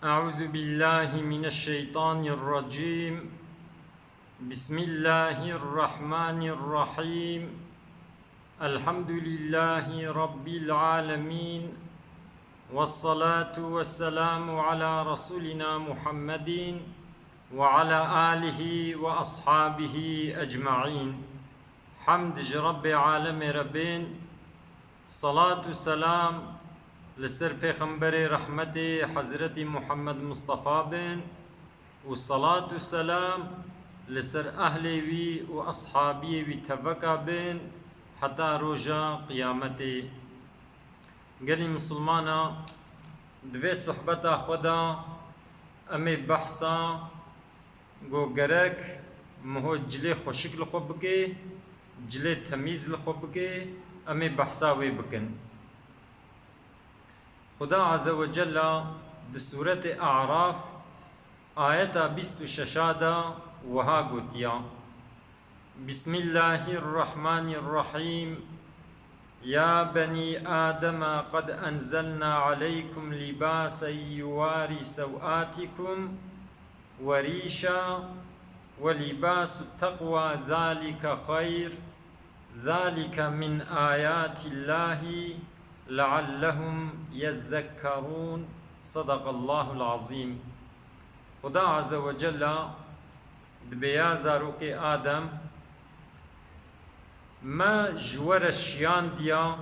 أعوذ بالله من الشيطان الرجيم. بسم الله الرحمن الرحيم. الحمد لله رب العالمين، والصلاة والسلام على رسولنا محمد وعلى آله وأصحابه أجمعين. حمد رب عالم ربين، صلاة والسلام لسر پیغمبر رحمت حضرت محمد مصطفى بن، والصلاة والسلام لسر أهل وي وأصحابي وي تفكا بن حتى روجا قيامتي. قالي مسلمانا دوی صحبتا خدا أمي بحثا گو گرک مهو جلي خوشک لخو بکے، جلي تمیز لخو بکے، أمي بحثا وي بکن. خدا عز وجل د سورة اعراف آية 26 وها قوتيا: بسم الله الرحمن الرحيم. يا بني آدم قد أنزلنا عليكم لباسا يواري سوآتكم وريشا ولباس التقوى ذلك خير، ذلك من آيات الله لعلهم يذكرون. صدق الله العظيم. خدا عز وجل دبيا زاروك آدم ما جور الشيان ديا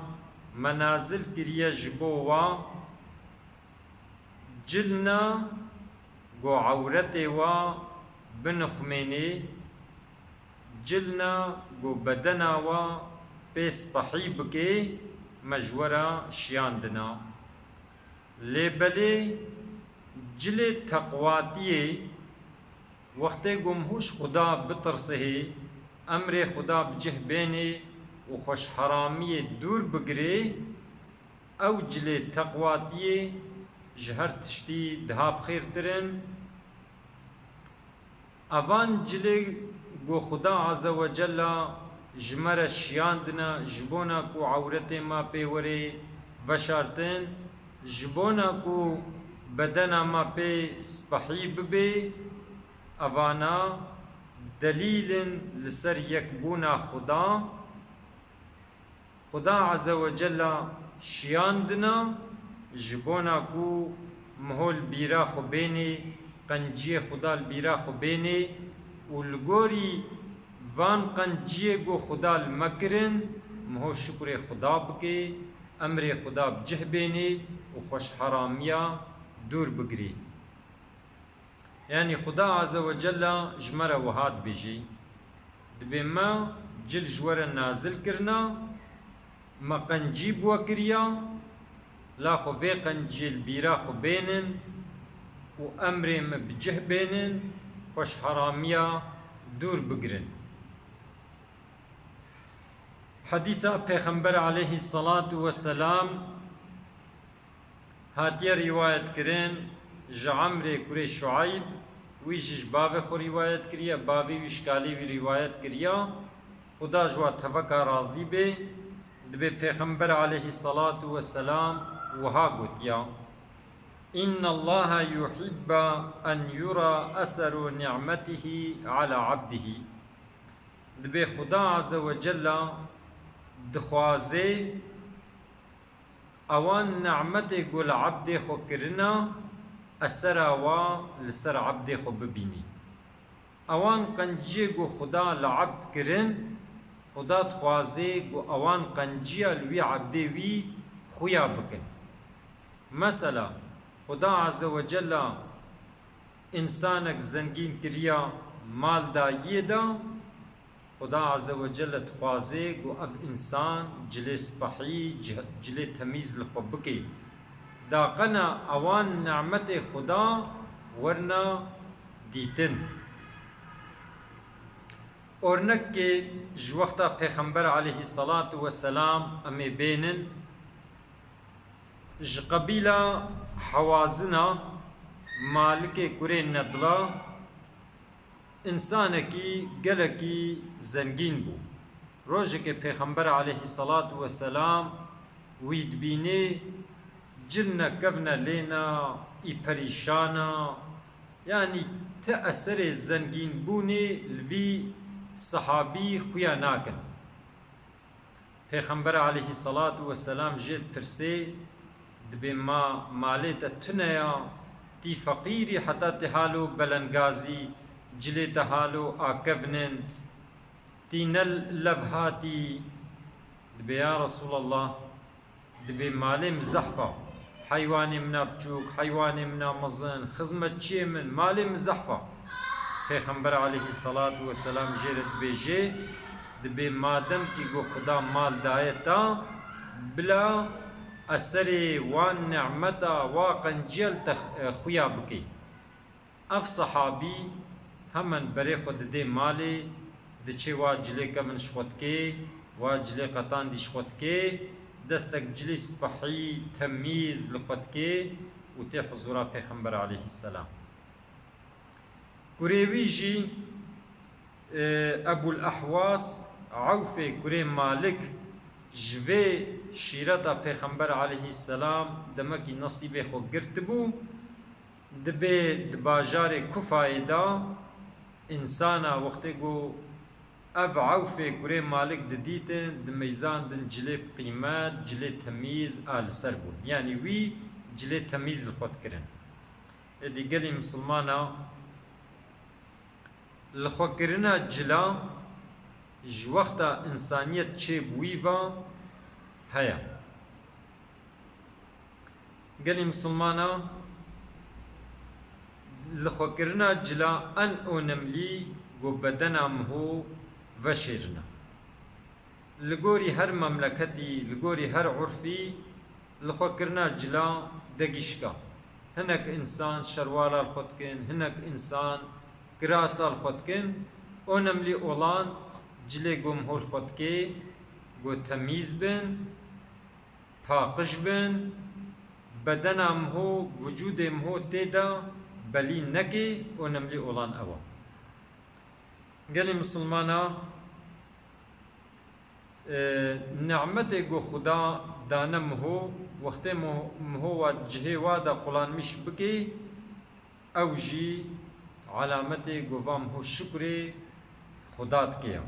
منازل كريا جبوا جلنا گو عورته و بنخميني، جلنا گو بدنا و پیس پحیب کے مجورا شیاندنا. لیبلی جل تقواتیه وقت گمهوش خدا بترسه، امر خدا بجه بینه و خوش حرامی دور بگره، او جل تقواتیه جهر تشتی دهاب خیر ترن. اوان جل گو خدا عز و جل جمر شیاندنا جبونا کو عورت ما پیوری وشارتن، جبونا کو بدنا ما پی سپحیب بی، اوانا دلیل لسر یکبونا خدا عز و جل شیاندنا جبونا کو مهول بیرا خو بینی، قنجی خدا البیرا خو بینی، والگوری وان قنجیه گو خدا المکرن مهو شکر خدا بکے، امر خدا بجه بینی و خوش حرامیا دور بگری. يعني خدا عز وجل جمر وهاد بيجي دبي ما جل جور نازل كرنا ما قنجي بوا كريا لا خو في قنجي البيرا خو بينن وأمر بجه بينن خوش حراميا دور بگرن. حديث پیغمبر عليه الصلاة والسلام هاتيا رواية كرين جعمر كري شعيب ويجيش بابي خو رواية كريا، بابي ويشكالي وي رواية كريا. خدا جوا تفكا راضي بي دبي پیغمبر عليه الصلاة والسلام وها قوتيا: إن الله يحب أن يرى أثر نعمته على عبده. دبي خدا عز وجل دخوازي اوان نعمت گل عبد خو کرنا اثر وا لسر عبد خو ببینی. اوان قنجی گو خدا لعبد کرن، خدا تخوازي گو اوان قنجی لوی عبد وی خویا بکن. مثلا خدا عز وجل انسانك زنگین کریا مال دا یدا، خدا عز وجل تخوازي گو اب انسان جلي سپحي جلي تميز لخبكي دا قنا اوان نعمت خدا ورنا ديتن. اورنك کے جوختا پیغمبر عليه الصلاة والسلام امي بينن قبيلة حوازنا مالك كورين ندلا انسانکی گلکی زنگین بو. روزی که پیغمبر علیه الصلاة والسلام وید بینه جلنا کبنا لینا ای پریشانا يعني تأثر الزنجين بوني لبي صحابي خويا ناكن پیغمبر عليه الصلاة والسلام جد پرسي دبي ما ماليت تنيا تي فقيري حتى تهالو بلنغازي جلي تهالو آكفنن تي نل لبهاتي دبي يا رسول الله دبي مالي مزحفة حيواني منا بچوك حيواني منا مزن خزمت چي من مالي مزحفة پیغمبر عليه الصلاة والسلام جيرت بيجي دبي مادم كي گو خدا مال دايتا بلا أسري وان نعمتا واقنجيل خويا بكي اف صحابي همن بري خود دي مالي دچه واجلي كمن شخوتكي واجلي قطان دي شخوتكي دستك جلس بحي تمييز لخوتكي وتي حضورا پیغمبر عليه السلام كريويجي ابو الاحواس عوف كري مالك جوي شيرتا پیغمبر عليه السلام دمكي نصيبه خو گرتبو دبي دباجار كفايدا انسانا وقت گو اف عوف كري مالك دديتن دميزان دن جلي قيمات جلي تمييز آل سربون يعني وي جلي تمييز الخوت كرن ادي قالي مسلمانا الخوت كرنا جلا جوقتا انسانيت چه بويبا هيا قالي مسلمانا الخوت كرنا جلا ان اونملي گو بدنا مهو وشيرنا لغوري هر مملكتي لغوري هر عرفي لخوكرنا جلا دقيشكا هناك انسان شروالا الخوتكن هناك انسان كراسا الخوتكن اونملي اولان جلي جمهور الخوتكي گو تميز بن پاقش بن بدنا مهو وجود مهو تيدا بلي نكي اونملي اولان اوا قال مسلمانا نعمتي گو خدا دانم هو وقت مهو جهي وادا قلان مش بكي او جي علامتي گو وام هو شكري خدات كيا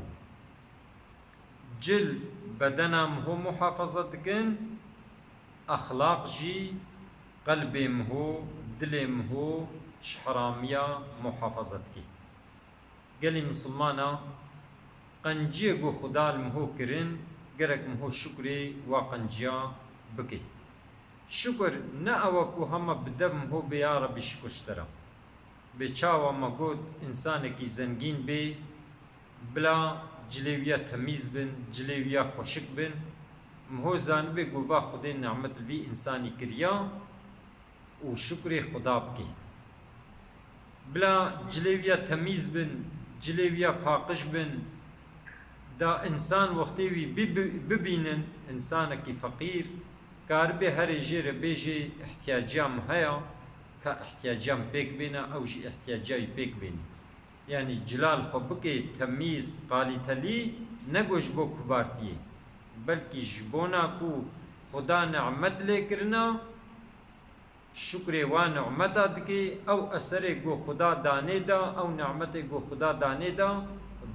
جل بدنم هو محافظت كن اخلاق جي قلبم هو دلم هو شحراميا محافظت كي قالي مسلمانا قنجيه گو خدا المهو کرن گرک مهو شکری و قنجيا بكي شكر نا اوكو هما بدب مهو بيا ربي شكرشترا بچاوا ما گود انسانكي زنگين بي بلا جليويا تميز بن جليويا خوشك بن مهو زانبه گو با خودي نعمت البي انساني كريا و شكري خدا بكي بلا جليويا تميز بن جليويا پاقش بن دا انسان وقتي ببينن انسانك فقير كاربي هر جير بيجي احتياجام هيا كاحتياجام بيك بينا او جي احتياجاي بيك بينا يعني جلال خبكي تمييز قالي تلي نگوش بو كبارتي بلكي جبونا كو خدا نعمت لكرنا شکر و نعمتا دکی او اثر گو خدا دانه دا او نعمت گو خدا دانه دا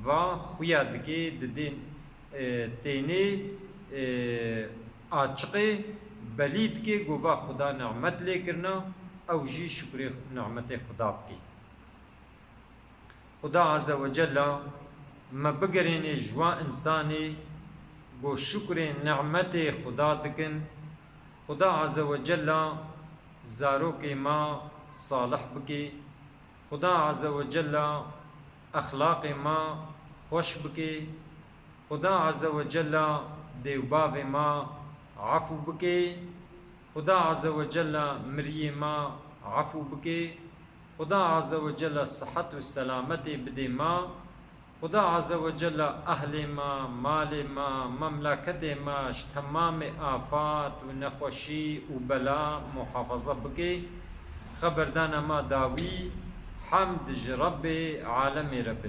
و خویا دکی ددین تینه آچقه بلید که گو با خدا نعمت لے کرنا او جی شکر نعمت خدا بکی خدا عز و جل ما بگرین جوا انسانی گو شکر نعمت خدا دکن خدا عز و جل زاروك ما صالح بكي خدا عز وجل أخلاق ما خوش بكي خدا عز وجل ديوباب ما عفو بكي خدا عز وجل مري ما عفو بكي خدا عز وجل الصحة والسلامة بدي ما خدا عز وجل أهل ما مال ما مملكة ما تمام آفات ونخوشي وبلاء محافظة بكي خبردانا ما داوي حمد رب عالم رب